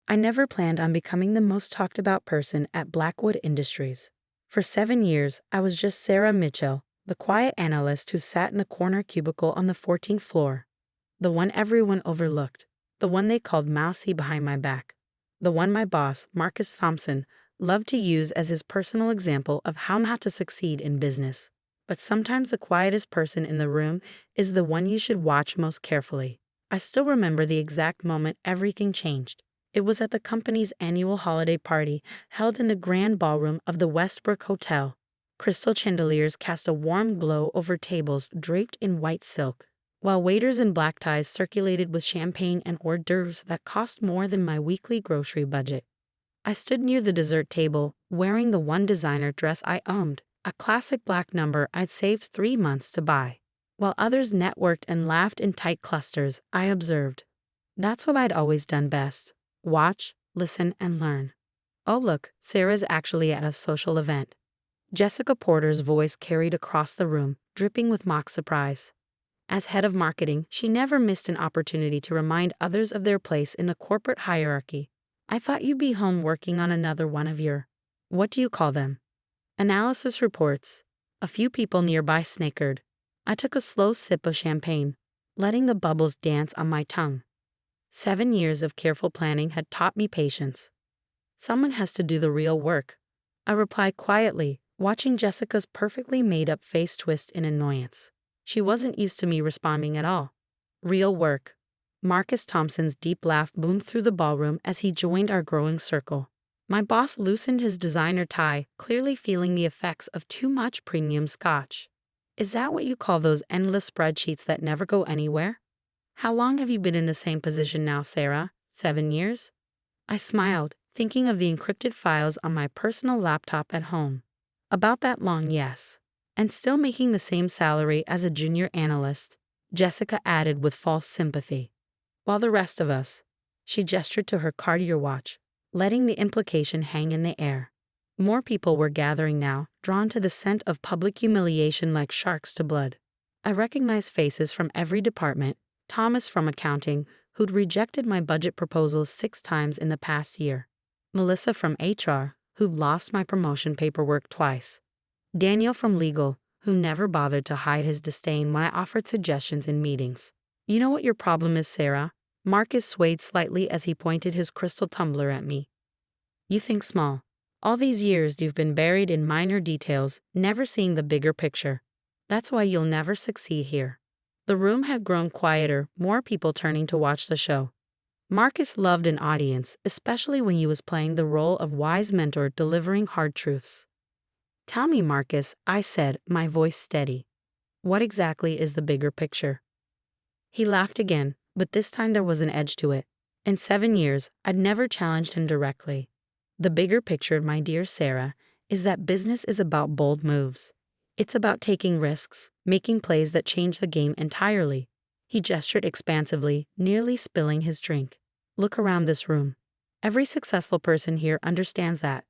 I never planned on becoming the most talked about person at Blackwood Industries. For 7 years, I was just Sarah Mitchell, the quiet analyst who sat in the corner cubicle on the 14th floor. The one everyone overlooked. The one they called mousy behind my back. The one my boss, Marcus Thompson, loved to use as his personal example of how not to succeed in business. But sometimes the quietest person in the room is the one you should watch most carefully. I still remember the exact moment everything changed. It was at the company's annual holiday party held in the grand ballroom of the Westbrook Hotel. Crystal chandeliers cast a warm glow over tables draped in white silk, while waiters in black ties circulated with champagne and hors d'oeuvres that cost more than my weekly grocery budget. I stood near the dessert table, wearing the one designer dress I owned, a classic black number I'd saved 3 months to buy. While others networked and laughed in tight clusters, I observed. That's what I'd always done best. Watch, listen, and learn. Oh look, Sarah's actually at a social event. Jessica Porter's voice carried across the room, dripping with mock surprise. As head of marketing, she never missed an opportunity to remind others of their place in the corporate hierarchy. I thought you'd be home working on another one of your, what do you call them? Analysis reports. A few people nearby snickered. I took a slow sip of champagne, letting the bubbles dance on my tongue. 7 years of careful planning had taught me patience. Someone has to do the real work, I replied quietly, watching Jessica's perfectly made-up face twist in annoyance. She wasn't used to me responding at all. Real work. Marcus Thompson's deep laugh boomed through the ballroom as he joined our growing circle. My boss loosened his designer tie, clearly feeling the effects of too much premium scotch. Is that what you call those endless spreadsheets that never go anywhere? How long have you been in the same position now, Sarah? 7 years? I smiled, thinking of the encrypted files on my personal laptop at home. About that long, yes. And still making the same salary as a junior analyst, Jessica added with false sympathy. While the rest of us, she gestured to her Cartier watch, letting the implication hang in the air. More people were gathering now, drawn to the scent of public humiliation like sharks to blood. I recognized faces from every department. Thomas from accounting, who'd rejected my budget proposals 6 times in the past year. Melissa from HR, who'd lost my promotion paperwork twice. Daniel from legal, who never bothered to hide his disdain when I offered suggestions in meetings. You know what your problem is, Sarah? Marcus swayed slightly as he pointed his crystal tumbler at me. You think small. All these years you've been buried in minor details, never seeing the bigger picture. That's why you'll never succeed here. The room had grown quieter, more people turning to watch the show. Marcus loved an audience, especially when he was playing the role of wise mentor delivering hard truths. Tell me, Marcus, I said, my voice steady. What exactly is the bigger picture? He laughed again, but this time there was an edge to it. In 7 years, I'd never challenged him directly. The bigger picture, my dear Sarah, is that business is about bold moves. It's about taking risks, making plays that change the game entirely. He gestured expansively, nearly spilling his drink. Look around this room. Every successful person here understands that.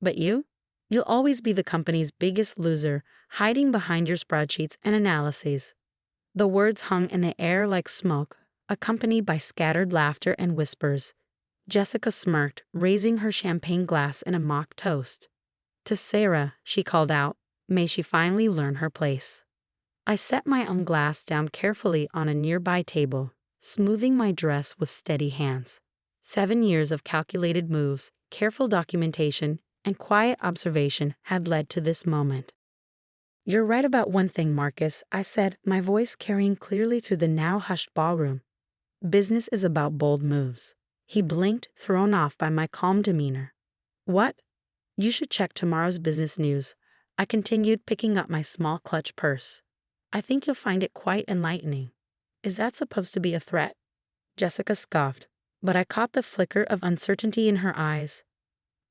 But you? You'll always be the company's biggest loser, hiding behind your spreadsheets and analyses. The words hung in the air like smoke, accompanied by scattered laughter and whispers. Jessica smirked, raising her champagne glass in a mock toast. To Sarah, she called out, may she finally learn her place. I set my own glass down carefully on a nearby table, smoothing my dress with steady hands. 7 years of calculated moves, careful documentation, and quiet observation had led to this moment. You're right about one thing, Marcus, I said, my voice carrying clearly through the now hushed ballroom. Business is about bold moves. He blinked, thrown off by my calm demeanor. What? You should check tomorrow's business news. I continued, picking up my small clutch purse. I think you'll find it quite enlightening. Is that supposed to be a threat? Jessica scoffed, but I caught the flicker of uncertainty in her eyes.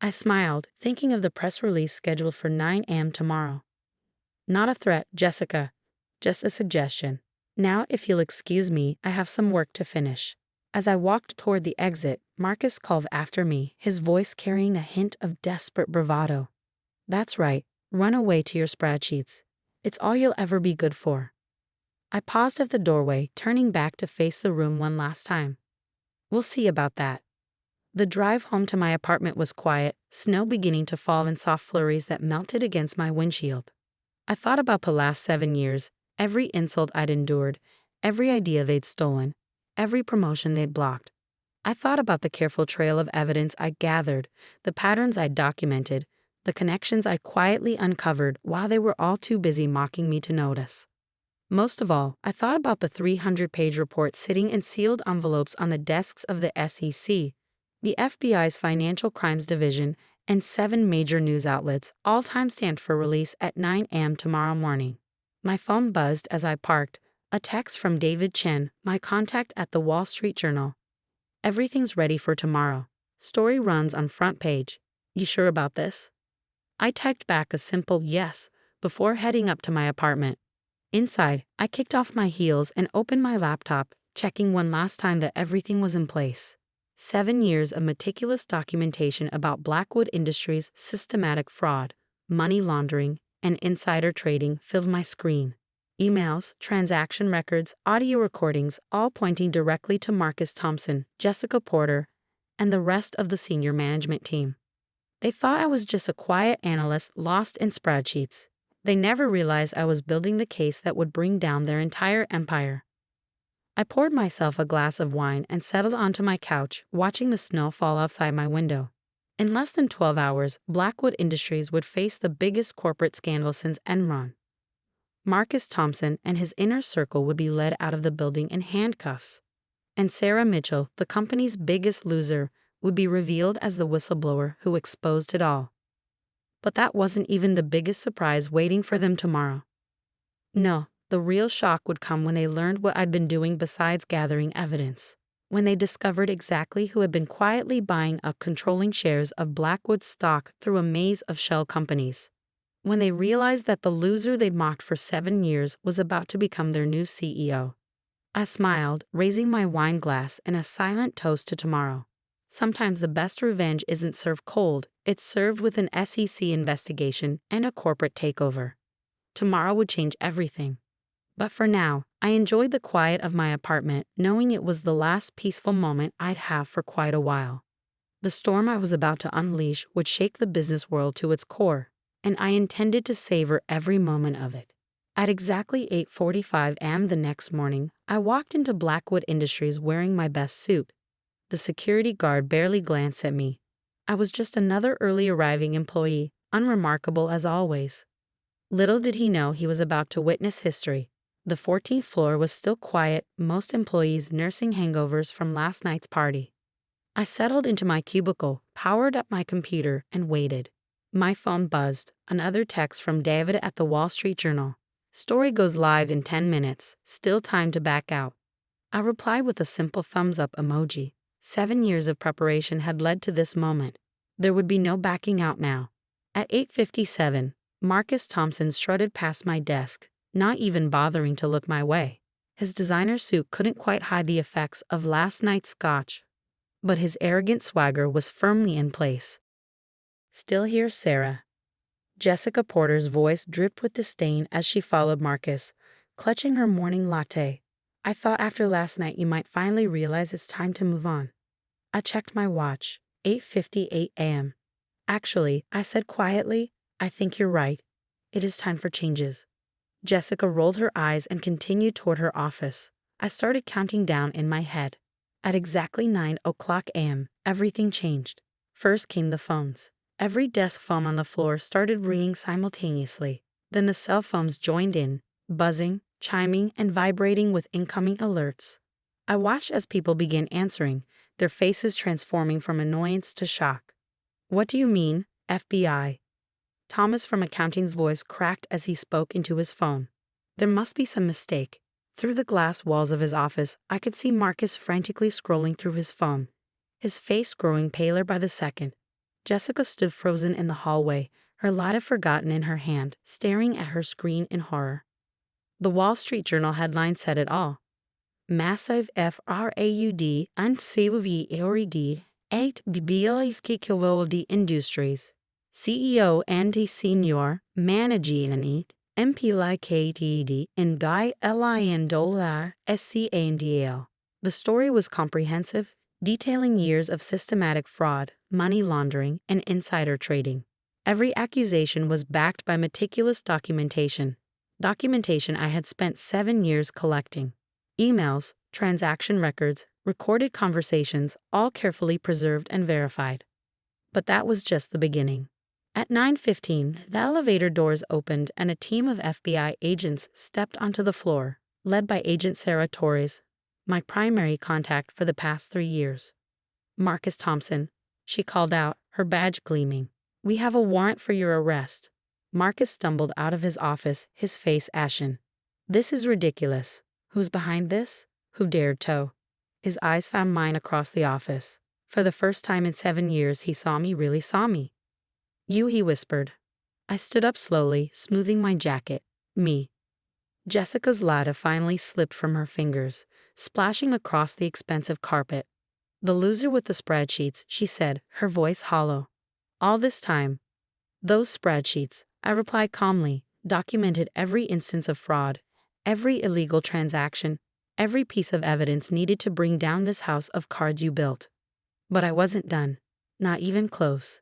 I smiled, thinking of the press release scheduled for 9 a.m. tomorrow. Not a threat, Jessica. Just a suggestion. Now, if you'll excuse me, I have some work to finish. As I walked toward the exit, Marcus called after me, his voice carrying a hint of desperate bravado. That's right. Run away to your spreadsheets. It's all you'll ever be good for. I paused at the doorway, turning back to face the room one last time. We'll see about that. The drive home to my apartment was quiet, snow beginning to fall in soft flurries that melted against my windshield. I thought about the last 7 years, every insult I'd endured, every idea they'd stolen, every promotion they'd blocked. I thought about the careful trail of evidence I'd gathered, the patterns I'd documented, the connections I'd quietly uncovered while they were all too busy mocking me to notice. Most of all, I thought about the 300-page report sitting in sealed envelopes on the desks of the SEC, the FBI's Financial Crimes Division, and 7 major news outlets, all timestamped for release at 9 a.m. tomorrow morning. My phone buzzed as I parked, a text from David Chen, my contact at the Wall Street Journal. "Everything's ready for tomorrow. Story runs on front page. You sure about this?" I typed back a simple yes before heading up to my apartment. Inside, I kicked off my heels and opened my laptop, checking one last time that everything was in place. 7 years of meticulous documentation about Blackwood Industries' systematic fraud, money laundering, and insider trading filled my screen. Emails, transaction records, audio recordings, all pointing directly to Marcus Thompson, Jessica Porter, and the rest of the senior management team. They thought I was just a quiet analyst lost in spreadsheets. They never realized I was building the case that would bring down their entire empire. I poured myself a glass of wine and settled onto my couch, watching the snow fall outside my window. In less than 12 hours, Blackwood Industries would face the biggest corporate scandal since Enron. Marcus Thompson and his inner circle would be led out of the building in handcuffs. And Sarah Mitchell, the company's biggest loser, would be revealed as the whistleblower who exposed it all. But that wasn't even the biggest surprise waiting for them tomorrow. No, the real shock would come when they learned what I'd been doing besides gathering evidence. When they discovered exactly who had been quietly buying up controlling shares of Blackwood's stock through a maze of shell companies. When they realized that the loser they'd mocked for 7 years was about to become their new CEO. I smiled, raising my wine glass in a silent toast to tomorrow. Sometimes the best revenge isn't served cold, it's served with an SEC investigation and a corporate takeover. Tomorrow would change everything. But for now, I enjoyed the quiet of my apartment, knowing it was the last peaceful moment I'd have for quite a while. The storm I was about to unleash would shake the business world to its core, and I intended to savor every moment of it. At exactly 8:45 a.m. the next morning, I walked into Blackwood Industries wearing my best suit. The security guard barely glanced at me. I was just another early arriving employee, unremarkable as always. Little did he know he was about to witness history. The 14th floor was still quiet, most employees nursing hangovers from last night's party. I settled into my cubicle, powered up my computer, and waited. My phone buzzed, another text from David at the Wall Street Journal. "Story goes live in 10 minutes, still time to back out." I replied with a simple thumbs-up emoji. 7 years of preparation had led to this moment. There would be no backing out now. At 8:57, Marcus Thompson strutted past my desk, not even bothering to look my way. His designer suit couldn't quite hide the effects of last night's scotch, but his arrogant swagger was firmly in place. "Still here, Sarah?" Jessica Porter's voice dripped with disdain as she followed Marcus, clutching her morning latte. "I thought after last night you might finally realize it's time to move on." I checked my watch. 8:58 a.m. "Actually," I said quietly, "I think you're right. It is time for changes." Jessica rolled her eyes and continued toward her office. I started counting down in my head. At exactly 9:00 a.m., everything changed. First came the phones. Every desk phone on the floor started ringing simultaneously. Then the cell phones joined in, buzzing, chiming, and vibrating with incoming alerts. I watched as people began answering, their faces transforming from annoyance to shock. "What do you mean, FBI?" Thomas from accounting's voice cracked as he spoke into his phone. There must be some mistake. Through the glass walls of his office, I could see Marcus frantically scrolling through his phone, his face growing paler by the second. Jessica stood frozen in the hallway, her lighter forgotten in her hand, staring at her screen in horror. The Wall Street Journal headline said it all. "Massive fraud unsevered 8 billion industries. CEO and senior managing MPLIKTD and guy $1 SCANDL." The story was comprehensive, detailing years of systematic fraud, money laundering, and insider trading. Every accusation was backed by meticulous documentation I had spent 7 years collecting. Emails, transaction records, recorded conversations, all carefully preserved and verified. But that was just the beginning. At 9:15, the elevator doors opened and a team of FBI agents stepped onto the floor, led by Agent Sarah Torres, my primary contact for the past 3 years. "Marcus Thompson," she called out, her badge gleaming. "We have a warrant for your arrest." Marcus stumbled out of his office, his face ashen. "This is ridiculous. Who's behind this? Who dared to?" His eyes found mine across the office. For the first time in 7 years, he really saw me. "You," he whispered. I stood up slowly, smoothing my jacket. "Me." Jessica's ladder finally slipped from her fingers, splashing across the expensive carpet. "The loser with the spreadsheets," she said, her voice hollow. "All this time." "Those spreadsheets," I replied calmly, "documented every instance of fraud, every illegal transaction, every piece of evidence needed to bring down this house of cards you built." But I wasn't done. Not even close.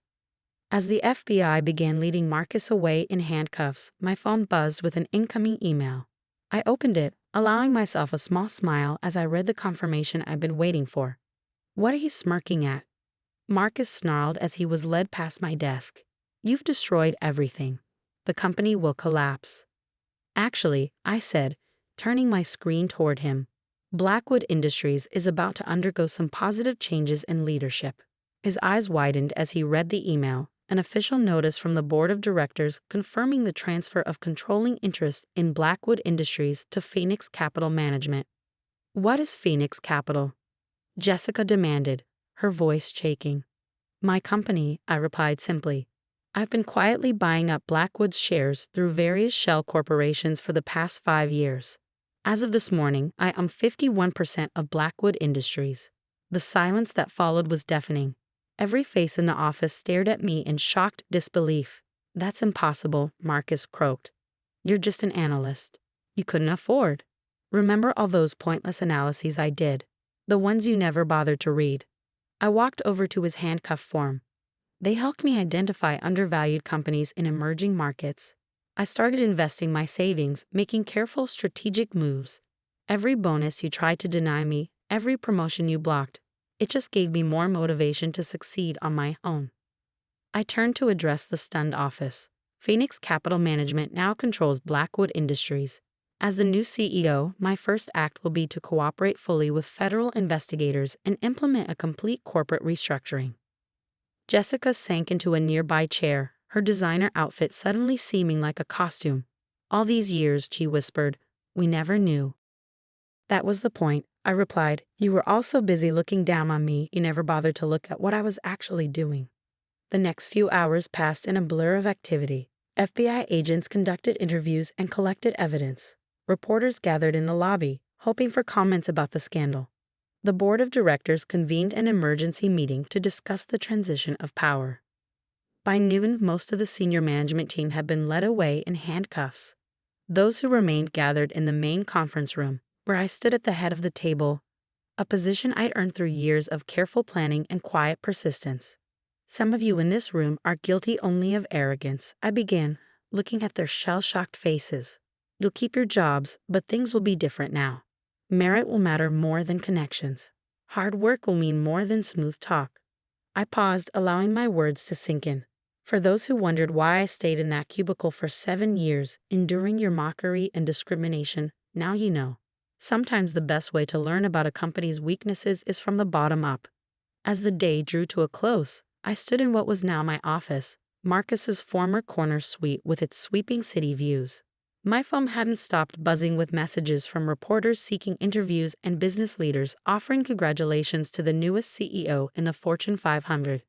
As the FBI began leading Marcus away in handcuffs, my phone buzzed with an incoming email. I opened it, allowing myself a small smile as I read the confirmation I'd been waiting for. "What are you smirking at?" Marcus snarled as he was led past my desk. "You've destroyed everything. The company will collapse." "Actually," I said, turning my screen toward him, "Blackwood Industries is about to undergo some positive changes in leadership." His eyes widened as he read the email, an official notice from the board of directors confirming the transfer of controlling interest in Blackwood Industries to Phoenix Capital Management. "What is Phoenix Capital?" Jessica demanded, her voice shaking. "My company," I replied simply. "I've been quietly buying up Blackwood's shares through various shell corporations for the past 5 years. As of this morning, I own 51% of Blackwood Industries." The silence that followed was deafening. Every face in the office stared at me in shocked disbelief. "That's impossible," Marcus croaked. "You're just an analyst. You couldn't afford. Remember all those pointless analyses I did, the ones you never bothered to read?" I walked over to his handcuff form. "They helped me identify undervalued companies in emerging markets. I started investing my savings, making careful strategic moves. Every bonus you tried to deny me, every promotion you blocked, it just gave me more motivation to succeed on my own." I turned to address the stunned office. "Phoenix Capital Management now controls Blackwood Industries. As the new CEO, my first act will be to cooperate fully with federal investigators and implement a complete corporate restructuring." Jessica sank into a nearby chair, her designer outfit suddenly seeming like a costume. "All these years," she whispered, "we never knew." "That was the point," I replied. "You were all so busy looking down on me, you never bothered to look at what I was actually doing." The next few hours passed in a blur of activity. FBI agents conducted interviews and collected evidence. Reporters gathered in the lobby, hoping for comments about the scandal. The board of directors convened an emergency meeting to discuss the transition of power. By noon, most of the senior management team had been led away in handcuffs. Those who remained gathered in the main conference room, where I stood at the head of the table, a position I'd earned through years of careful planning and quiet persistence. "Some of you in this room are guilty only of arrogance," I began, looking at their shell-shocked faces. "You'll keep your jobs, but things will be different now. Merit will matter more than connections. Hard work will mean more than smooth talk." I paused, allowing my words to sink in. "For those who wondered why I stayed in that cubicle for 7 years, enduring your mockery and discrimination, now you know. Sometimes the best way to learn about a company's weaknesses is from the bottom up." As the day drew to a close, I stood in what was now my office, Marcus's former corner suite with its sweeping city views. My phone hadn't stopped buzzing with messages from reporters seeking interviews and business leaders offering congratulations to the newest CEO in the Fortune 500.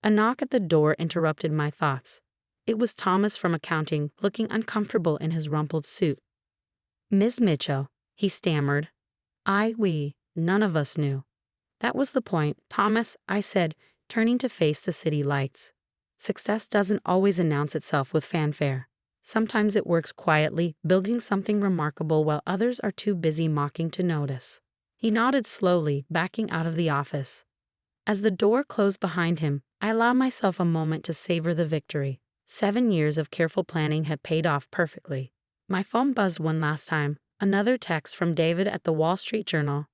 A knock at the door interrupted my thoughts. It was Thomas from accounting, looking uncomfortable in his rumpled suit. "Ms. Mitchell," he stammered. We, none of us knew." "That was the point, Thomas," I said, turning to face the city lights. "Success doesn't always announce itself with fanfare. Sometimes it works quietly, building something remarkable while others are too busy mocking to notice." He nodded slowly, backing out of the office. As the door closed behind him, I allowed myself a moment to savor the victory. 7 years of careful planning had paid off perfectly. My phone buzzed one last time. Another text from David at the Wall Street Journal.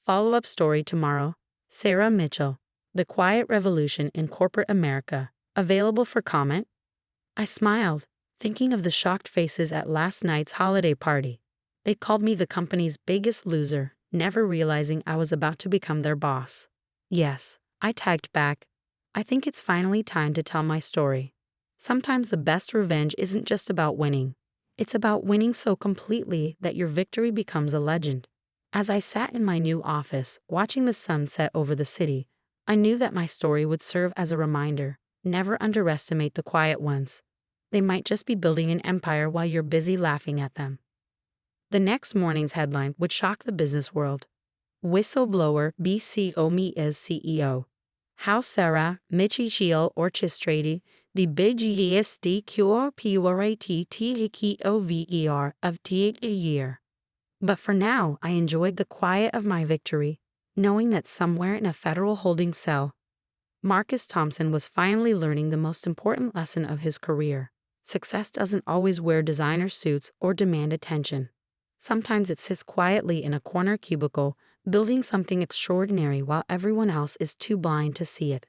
Follow-up story tomorrow. Sarah Mitchell. The Quiet Revolution in Corporate America. Available for comment? I smiled, thinking of the shocked faces at last night's holiday party. They called me the company's biggest loser, never realizing I was about to become their boss. Yes, I tagged back. I think it's finally time to tell my story. Sometimes the best revenge isn't just about winning. It's about winning so completely that your victory becomes a legend. As I sat in my new office, watching the sun set over the city, I knew that my story would serve as a reminder. Never underestimate the quiet ones. They might just be building an empire while you're busy laughing at them. The next morning's headline would shock the business world. Whistleblower BCO me as CEO. How Sarah Mitchell orchestrated the biggest takeover of the year. But for now, I enjoyed the quiet of my victory, knowing that somewhere in a federal holding cell, Marcus Thompson was finally learning the most important lesson of his career. Success doesn't always wear designer suits or demand attention. Sometimes it sits quietly in a corner cubicle, building something extraordinary while everyone else is too blind to see it.